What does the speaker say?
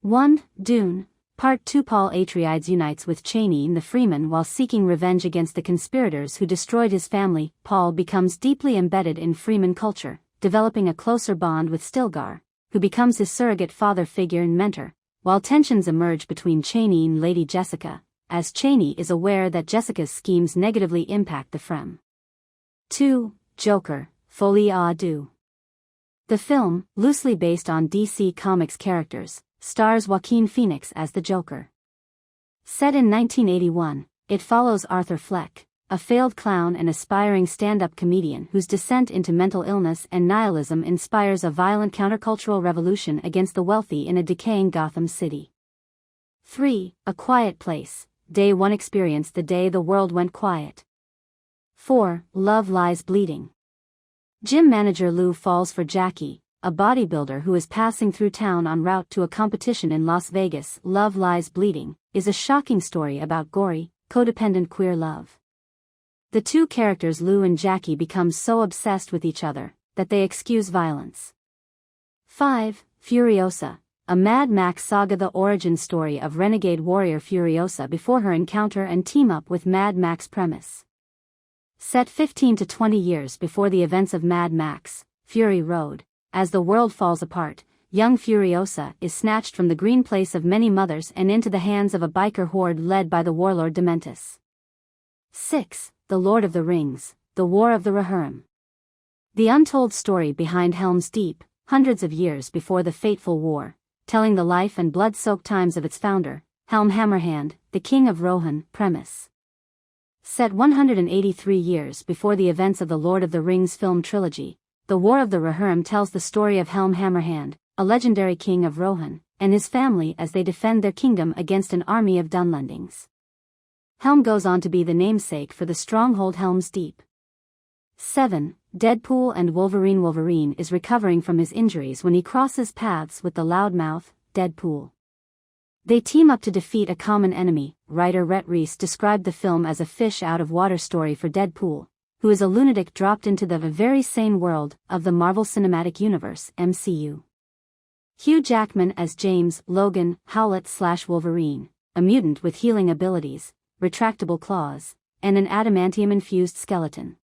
1. Dune. Part 2. Paul Atreides unites with Chani the Freeman while seeking revenge against the conspirators who destroyed his family. Paul becomes deeply embedded in Freeman culture, developing a closer bond with Stilgar, who becomes his surrogate father figure and mentor, while tensions emerge between Chani and Lady Jessica, as Chani is aware that Jessica's schemes negatively impact the Fremen. 2. Joker. Folie à Deux. The film, loosely based on DC Comics characters, stars Joaquin Phoenix as the Joker. Set in 1981, it follows Arthur Fleck, a failed clown and aspiring stand-up comedian whose descent into mental illness and nihilism inspires a violent countercultural revolution against the wealthy in a decaying Gotham City. 3. A Quiet Place. Day 1 experience the day the world went quiet. 4. Love Lies Bleeding. Gym manager Lou falls for Jackie, a bodybuilder who is passing through town en route to a competition in Las Vegas. Love Lies Bleeding is a shocking story about gory, codependent queer love. The two characters Lou and Jackie become so obsessed with each other that they excuse violence. 5. Furiosa. A Mad Max saga. The origin story of renegade warrior Furiosa before her encounter and team-up with Mad Max premise. Set 15 to 20 years before the events of Mad Max, Fury Road. As the world falls apart, young Furiosa is snatched from the green place of many mothers and into the hands of a biker horde led by the warlord Dementus. 6. The Lord of the Rings, The War of the Rohirrim. The untold story behind Helm's Deep, hundreds of years before the fateful war, telling the life and blood-soaked times of its founder, Helm Hammerhand, the King of Rohan. Premise. Set 183 years before the events of the Lord of the Rings film trilogy, The War of the Rohirrim tells the story of Helm Hammerhand, a legendary king of Rohan, and his family as they defend their kingdom against an army of Dunlendings. Helm goes on to be the namesake for the stronghold Helm's Deep. 7. Deadpool and Wolverine. Wolverine is recovering from his injuries when he crosses paths with the loudmouth, Deadpool. They team up to defeat a common enemy. Writer Rhett Reese described the film as a fish-out-of-water story for Deadpool, who is a lunatic dropped into the very sane world of the Marvel Cinematic Universe, MCU. Hugh Jackman as James Logan Howlett/Wolverine, a mutant with healing abilities, retractable claws, and an adamantium-infused skeleton.